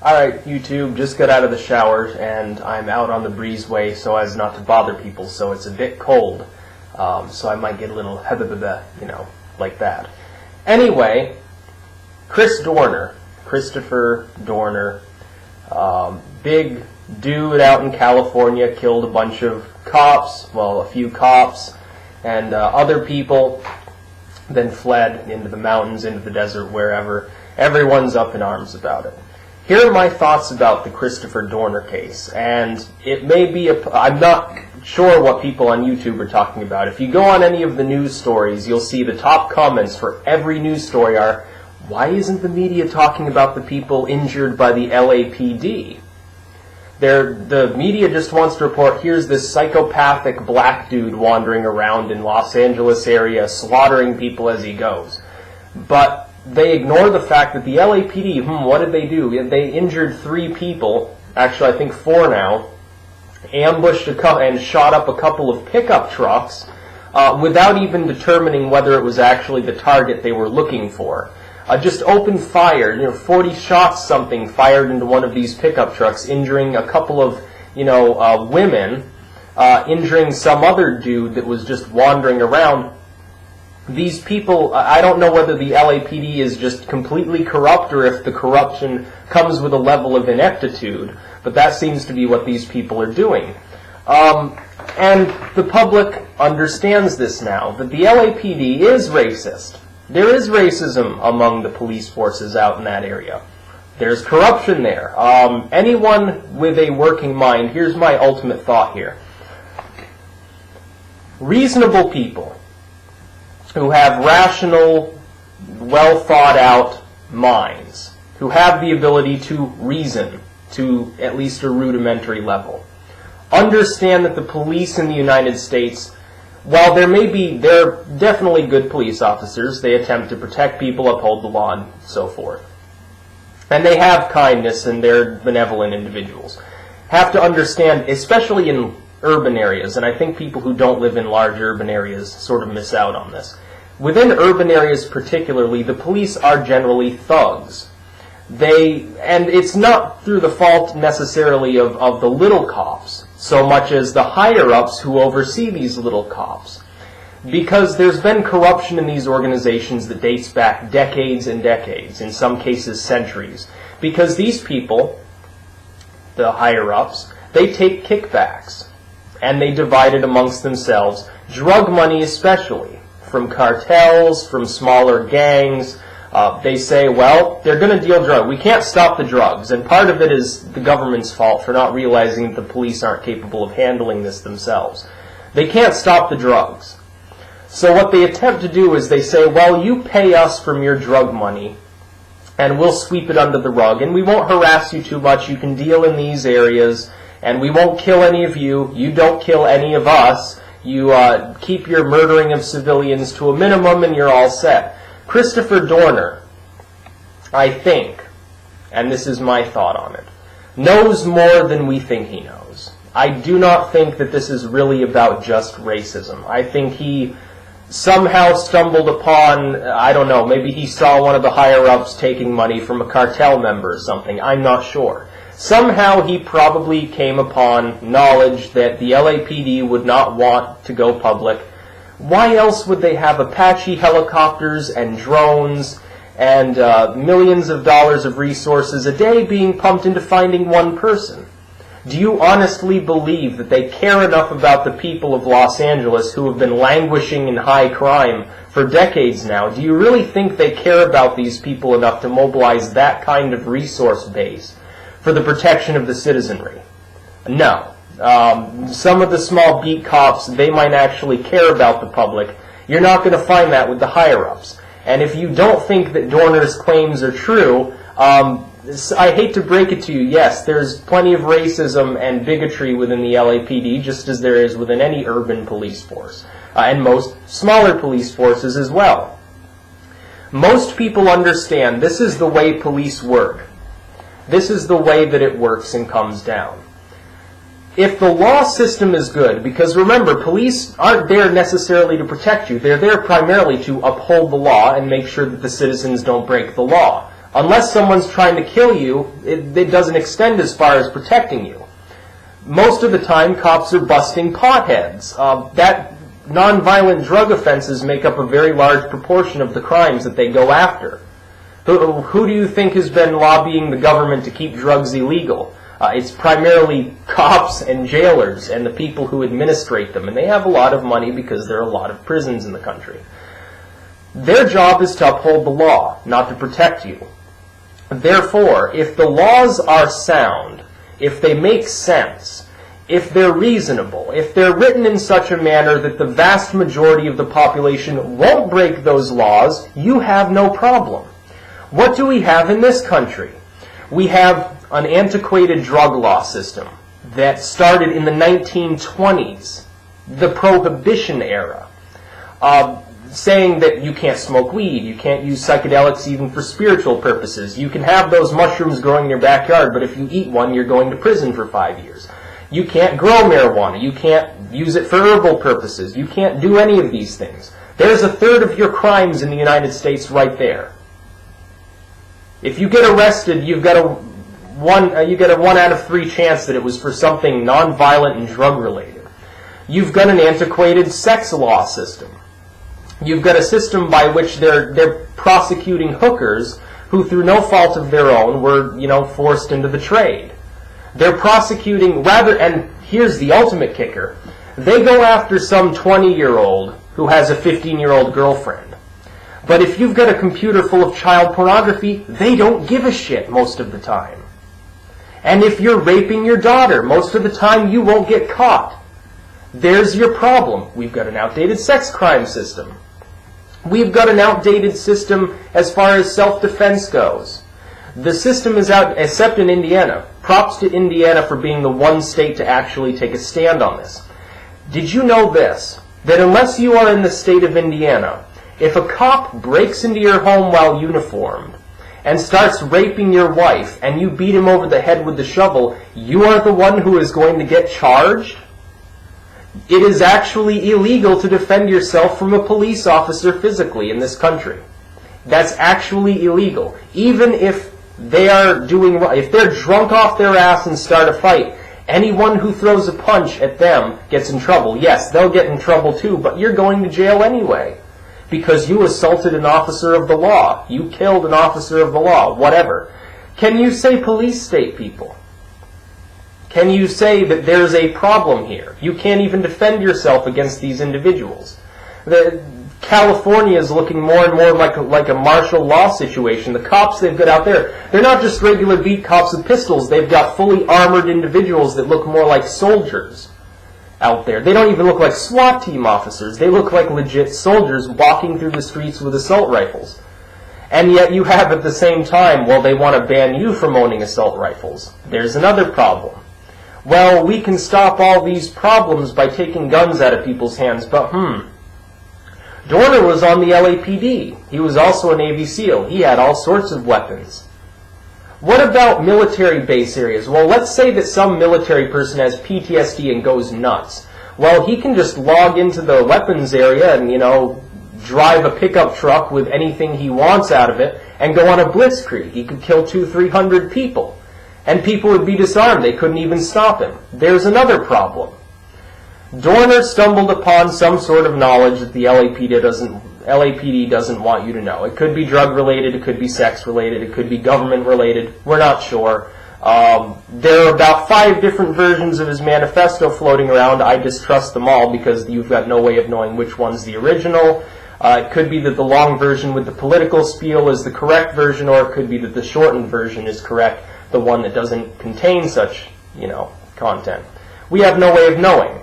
Alright, YouTube, just got out of the shower, and I'm out on the breezeway so as not to bother people, so it's a bit cold. So I might get a little, like that. Anyway, Christopher Dorner, big dude out in California, killed a bunch of cops, well, a few cops, and other people, then fled into the mountains, into the desert, wherever. Everyone's up in arms about it. Here are my thoughts about the Christopher Dorner case, and it may be I'm not sure what people on YouTube are talking about. If you go on any of the news stories, you'll see the top comments for every news story are, why isn't the media talking about the people injured by the LAPD? The media just wants to report, here's this psychopathic black dude wandering around in Los Angeles area, slaughtering people as he goes. But they ignore the fact that the LAPD, what did they do? They injured 3 people, actually I think 4 now, ambushed and shot up a couple of pickup trucks without even determining whether it was actually the target they were looking for. Just opened fire, 40 shots something fired into one of these pickup trucks, injuring a couple of, women, injuring some other dude that was just wandering around. These people, I don't know whether the LAPD is just completely corrupt or if the corruption comes with a level of ineptitude, but that seems to be what these people are doing. And the public understands this now, that the LAPD is racist. There is racism among the police forces out in that area. There's corruption there. Anyone with a working mind, here's my ultimate thought here. Reasonable people who have rational, well-thought-out minds, who have the ability to reason to at least a rudimentary level, understand that the police in the United States, while they're definitely good police officers, they attempt to protect people, uphold the law, and so forth. And they have kindness and they're benevolent individuals. Have to understand, especially in urban areas, and I think people who don't live in large urban areas sort of miss out on this. Within urban areas particularly, the police are generally thugs. And it's not through the fault necessarily of the little cops, so much as the higher-ups who oversee these little cops. Because there's been corruption in these organizations that dates back decades and decades, in some cases centuries. Because these people, the higher-ups, they take kickbacks, and they divide it amongst themselves, drug money especially, from cartels, from smaller gangs. They say, well, they're going to deal drugs. We can't stop the drugs. And part of it is the government's fault for not realizing that the police aren't capable of handling this themselves. They can't stop the drugs. So what they attempt to do is they say, well, you pay us from your drug money, and we'll sweep it under the rug, and we won't harass you too much. You can deal in these areas, and we won't kill any of you. You don't kill any of us. You keep your murdering of civilians to a minimum, and you're all set. Christopher Dorner, I think, and this is my thought on it, knows more than we think he knows. I do not think that this is really about just racism. I think he somehow stumbled upon, I don't know, maybe he saw one of the higher-ups taking money from a cartel member or something. I'm not sure. Somehow he probably came upon knowledge that the LAPD would not want to go public. Why else would they have Apache helicopters and drones and millions of dollars of resources a day being pumped into finding one person? Do you honestly believe that they care enough about the people of Los Angeles who have been languishing in high crime for decades now? Do you really think they care about these people enough to mobilize that kind of resource base for the protection of the citizenry? No. Some of the small beat cops, they might actually care about the public. You're not going to find that with the higher-ups. And if you don't think that Dorner's claims are true, I hate to break it to you, yes, there's plenty of racism and bigotry within the LAPD, just as there is within any urban police force, and most smaller police forces as well. Most people understand this is the way police work. This is the way that it works and comes down. If the law system is good, because remember, police aren't there necessarily to protect you. They're there primarily to uphold the law and make sure that the citizens don't break the law. Unless someone's trying to kill you, it doesn't extend as far as protecting you. Most of the time, cops are busting potheads. That nonviolent drug offenses make up a very large proportion of the crimes that they go after. Who do you think has been lobbying the government to keep drugs illegal? It's primarily cops and jailers and the people who administrate them, and they have a lot of money because there are a lot of prisons in the country. Their job is to uphold the law, not to protect you. Therefore, if the laws are sound, if they make sense, if they're reasonable, if they're written in such a manner that the vast majority of the population won't break those laws, you have no problem. What do we have in this country? We have an antiquated drug law system that started in the 1920s, the Prohibition era, saying that you can't smoke weed, you can't use psychedelics even for spiritual purposes. You can have those mushrooms growing in your backyard, but if you eat one, you're going to prison for 5 years. You can't grow marijuana, you can't use it for herbal purposes, you can't do any of these things. There's a third of your crimes in the United States right there. If you get arrested, you get a 1 out of 3 chance that it was for something non-violent and drug-related. You've got an antiquated sex law system. You've got a system by which they're prosecuting hookers who, through no fault of their own, were, forced into the trade. They're prosecuting, and here's the ultimate kicker, they go after some 20-year-old who has a 15-year-old girlfriend. But if you've got a computer full of child pornography, they don't give a shit most of the time. And if you're raping your daughter, most of the time you won't get caught. There's your problem. We've got an outdated sex crime system. We've got an outdated system as far as self-defense goes. The system is out, except in Indiana. Props to Indiana for being the one state to actually take a stand on this. Did you know this? That unless you are in the state of Indiana, if a cop breaks into your home while uniformed and starts raping your wife and you beat him over the head with the shovel, you are the one who is going to get charged? It is actually illegal to defend yourself from a police officer physically in this country. That's actually illegal. Even if they are if they're drunk off their ass and start a fight, anyone who throws a punch at them gets in trouble. Yes, they'll get in trouble too, but you're going to jail anyway because you assaulted an officer of the law. You killed an officer of the law, whatever. Can you say police state, people? Can you say that there's a problem here? You can't even defend yourself against these individuals. California is looking more and more like a martial law situation. The cops they've got out there, they're not just regular beat cops with pistols. They've got fully armored individuals that look more like soldiers out there. They don't even look like SWAT team officers. They look like legit soldiers walking through the streets with assault rifles. And yet you have at the same time, well, they want to ban you from owning assault rifles. There's another problem. Well, we can stop all these problems by taking guns out of people's hands, but Dorner was on the LAPD. He was also a Navy SEAL. He had all sorts of weapons. What about military base areas? Well, let's say that some military person has PTSD and goes nuts. Well, he can just log into the weapons area and, drive a pickup truck with anything he wants out of it and go on a blitzkrieg. He could kill 200-300 people. And people would be disarmed. They couldn't even stop him. There's another problem. Dorner stumbled upon some sort of knowledge that the LAPD doesn't want you to know. It could be drug-related, it could be sex-related, it could be government-related. We're not sure. There are about 5 different versions of his manifesto floating around. I distrust them all because you've got no way of knowing which one's the original. It could be that the long version with the political spiel is the correct version, or it could be that the shortened version is correct, the one that doesn't contain such, content. We have no way of knowing.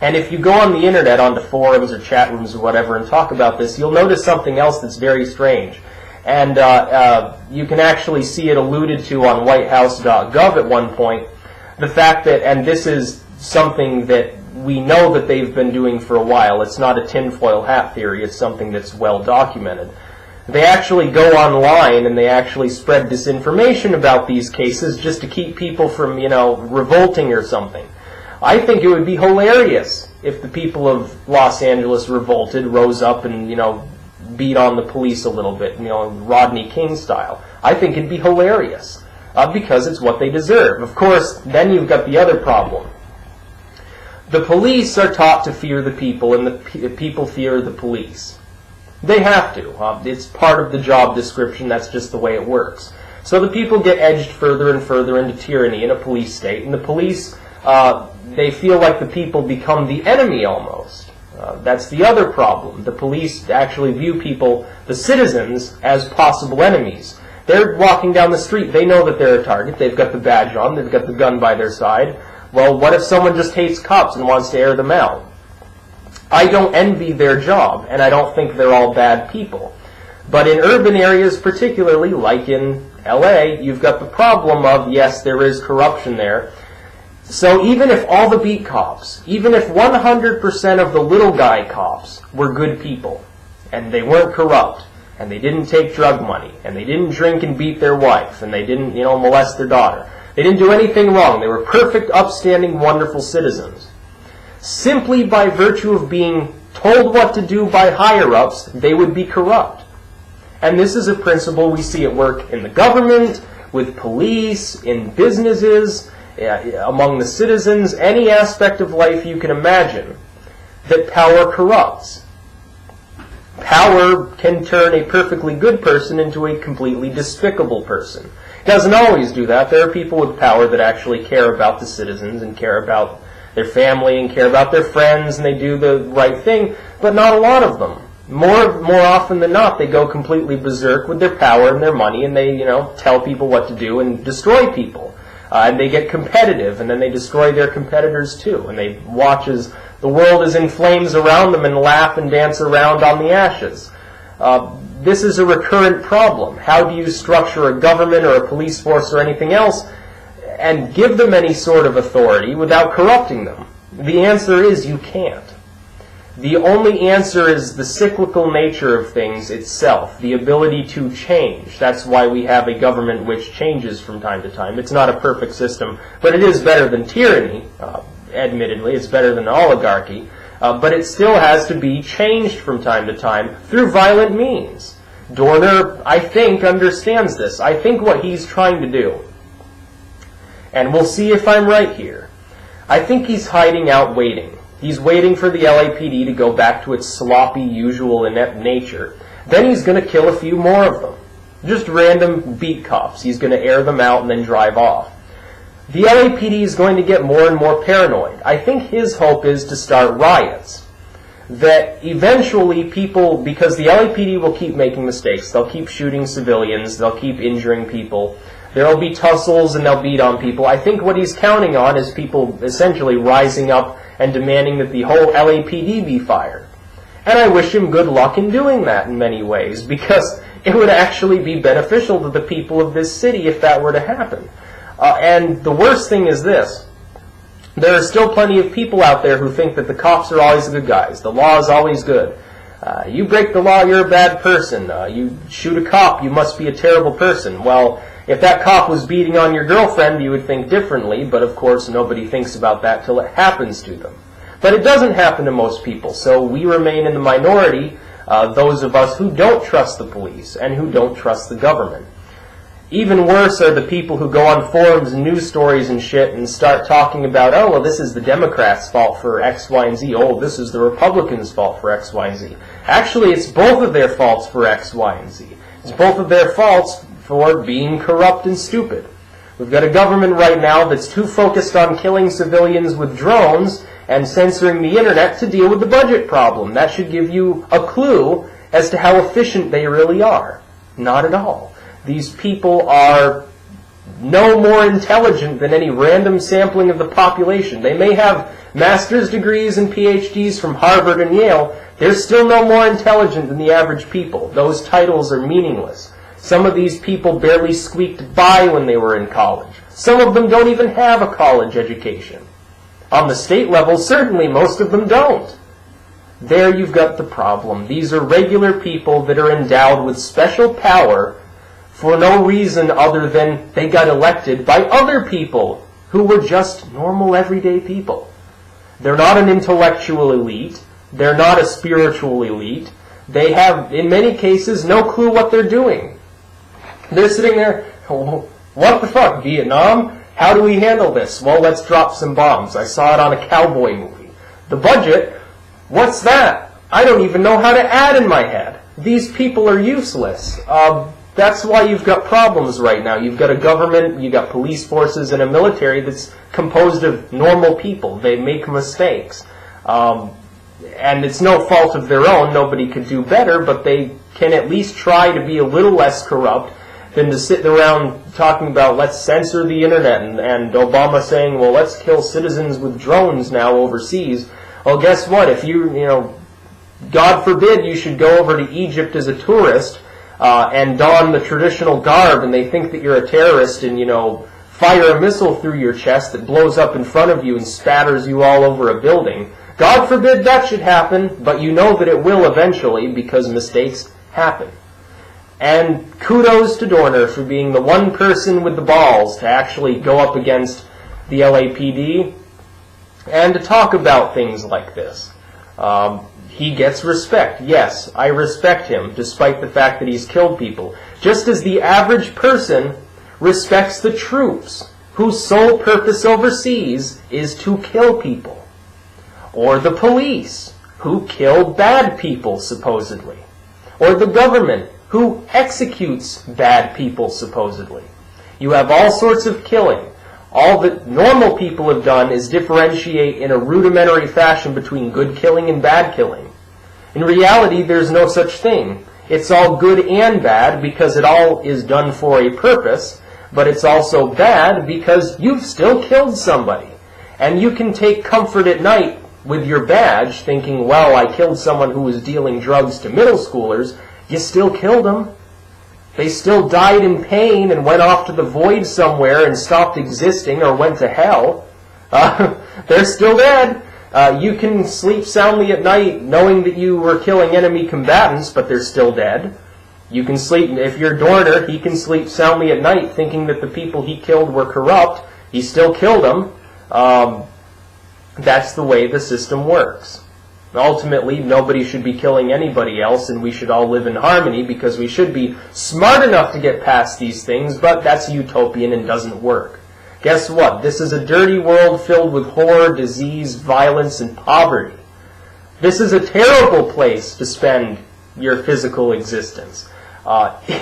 And if you go on the internet, onto forums or chat rooms or whatever, and talk about this, you'll notice something else that's very strange. And you can actually see it alluded to on whitehouse.gov at one point, the fact that, and this is something that we know that they've been doing for a while, it's not a tinfoil hat theory, it's something that's well documented. They actually go online and they actually spread disinformation about these cases just to keep people from, revolting or something. I think it would be hilarious if the people of Los Angeles revolted, rose up and, beat on the police a little bit, Rodney King style. I think it'd be hilarious, because it's what they deserve. Of course, then you've got the other problem. The police are taught to fear the people, and the people fear the police. They have to. It's part of the job description. That's just the way it works. So the people get edged further and further into tyranny in a police state, and the police, they feel like the people become the enemy almost. That's the other problem. The police actually view people, the citizens, as possible enemies. They're walking down the street. They know that they're a target. They've got the badge on. They've got the gun by their side. Well, what if someone just hates cops and wants to air them out? I don't envy their job, and I don't think they're all bad people. But in urban areas particularly, like in LA, you've got the problem of, yes, there is corruption there. So even if all the beat cops, even if 100% of the little guy cops were good people, and they weren't corrupt, and they didn't take drug money, and they didn't drink and beat their wife, and they didn't, molest their daughter, they didn't do anything wrong, they were perfect, upstanding, wonderful citizens. Simply by virtue of being told what to do by higher-ups, they would be corrupt. And this is a principle we see at work in the government, with police, in businesses, among the citizens, any aspect of life you can imagine, that power corrupts. Power can turn a perfectly good person into a completely despicable person. It doesn't always do that. There are people with power that actually care about the citizens and care about their family and care about their friends, and they do the right thing, but not a lot of them. More often than not, they go completely berserk with their power and their money, and they, tell people what to do and destroy people. And they get competitive, and then they destroy their competitors too, and they watch as the world is in flames around them and laugh and dance around on the ashes. This is a recurrent problem. How do you structure a government or a police force or anything else and give them any sort of authority without corrupting them? The answer is you can't. The only answer is the cyclical nature of things itself, the ability to change. That's why we have a government which changes from time to time. It's not a perfect system, but it is better than tyranny, admittedly. It's better than oligarchy, but it still has to be changed from time to time through violent means. Dorner, I think, understands this. I think what he's trying to do, and we'll see if I'm right here, I think he's hiding out waiting. He's waiting for the LAPD to go back to its sloppy, usual, inept nature. Then he's going to kill a few more of them. Just random beat cops. He's going to air them out and then drive off. The LAPD is going to get more and more paranoid. I think his hope is to start riots. That eventually people, because the LAPD will keep making mistakes, they'll keep shooting civilians, they'll keep injuring people, there'll be tussles and they'll beat on people. I think what he's counting on is people essentially rising up and demanding that the whole LAPD be fired. And I wish him good luck in doing that in many ways, because it would actually be beneficial to the people of this city if that were to happen. And the worst thing is this. There are still plenty of people out there who think that the cops are always the good guys. The law is always good. You break the law, you're a bad person. You shoot a cop, you must be a terrible person. Well, if that cop was beating on your girlfriend, you would think differently, but of course nobody thinks about that till it happens to them. But it doesn't happen to most people, so we remain in the minority, those of us who don't trust the police and who don't trust the government. Even worse are the people who go on forums and news stories and shit and start talking about, oh, well, this is the Democrats' fault for X, Y, and Z. Oh, this is the Republicans' fault for X, Y, and Z. Actually, it's both of their faults for X, Y, and Z. It's both of their faults for being corrupt and stupid. We've got a government right now that's too focused on killing civilians with drones and censoring the internet to deal with the budget problem. That should give you a clue as to how efficient they really are. Not at all. These people are no more intelligent than any random sampling of the population. They may have master's degrees and PhDs from Harvard and Yale. They're still no more intelligent than the average people. Those titles are meaningless. Some of these people barely squeaked by when they were in college. Some of them don't even have a college education. On the state level, certainly most of them don't. There you've got the problem. These are regular people that are endowed with special power for no reason other than they got elected by other people who were just normal, everyday people. They're not an intellectual elite. They're not a spiritual elite. They have, in many cases, no clue what they're doing. They're sitting there, oh, what the fuck, Vietnam? How do we handle this? Well, let's drop some bombs. I saw it on a cowboy movie. The budget? What's that? I don't even know how to add in my head. These people are useless. That's why you've got problems right now. You've got a government, you've got police forces, and a military that's composed of normal people. They make mistakes. And it's no fault of their own. Nobody could do better, but they can at least try to be a little less corrupt than to sit around talking about let's censor the internet and Obama saying, well, let's kill citizens with drones now overseas. Well, guess what? If you God forbid you should go over to Egypt as a tourist and don the traditional garb and they think that you're a terrorist and, fire a missile through your chest that blows up in front of you and spatters you all over a building. God forbid that should happen, but you know that it will eventually because mistakes happen. And kudos to Dorner for being the one person with the balls to actually go up against the LAPD and to talk about things like this. He gets respect. Yes, I respect him, despite the fact that he's killed people. Just as the average person respects the troops, whose sole purpose overseas is to kill people. Or the police, who kill bad people, supposedly. Or the government, who executes bad people, supposedly. You have all sorts of killing. All that normal people have done is differentiate in a rudimentary fashion between good killing and bad killing. In reality, there's no such thing. It's all good and bad because it all is done for a purpose, but it's also bad because you've still killed somebody. And you can take comfort at night with your badge thinking, well, I killed someone who was dealing drugs to middle schoolers. You still killed them. They still died in pain and went off to the void somewhere and stopped existing or went to hell. They're still dead. You can sleep soundly at night knowing that you were killing enemy combatants, but they're still dead. You can sleep, if you're Dorner, he can sleep soundly at night thinking that the people he killed were corrupt. He still killed them. That's the way the system works. Ultimately, nobody should be killing anybody else, and we should all live in harmony because we should be smart enough to get past these things, but that's utopian and doesn't work. Guess what? This is a dirty world filled with horror, disease, violence, and poverty. This is a terrible place to spend your physical existence.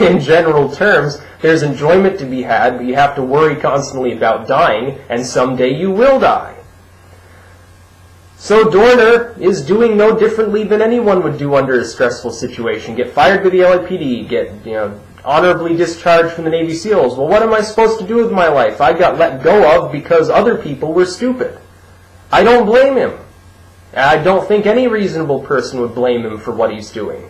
In general terms, there's enjoyment to be had, but you have to worry constantly about dying, and someday you will die. So Dorner is doing no differently than anyone would do under a stressful situation. Get fired by the LAPD, get honorably discharged from the Navy SEALs. Well, what am I supposed to do with my life? I got let go of because other people were stupid. I don't blame him. I don't think any reasonable person would blame him for what he's doing.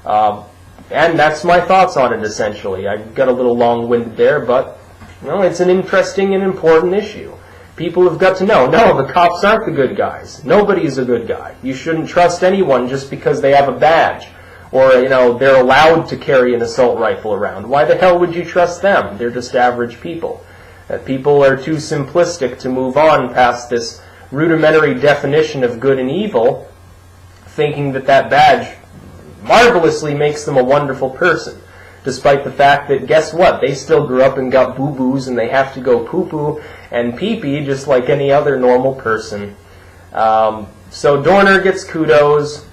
And that's my thoughts on it, essentially. I got a little long-winded there, but it's an interesting and important issue. People have got to know, no, the cops aren't the good guys. Nobody's a good guy. You shouldn't trust anyone just because they have a badge or, they're allowed to carry an assault rifle around. Why the hell would you trust them? They're just average people. People are too simplistic to move on past this rudimentary definition of good and evil, thinking that badge marvelously makes them a wonderful person. Despite the fact that, guess what? They still grew up and got boo-boos and they have to go poo-poo and pee-pee just like any other normal person. So Dorner gets kudos,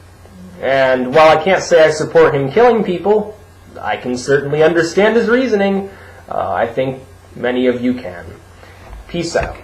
and while I can't say I support him killing people, I can certainly understand his reasoning. I think many of you can. Peace out.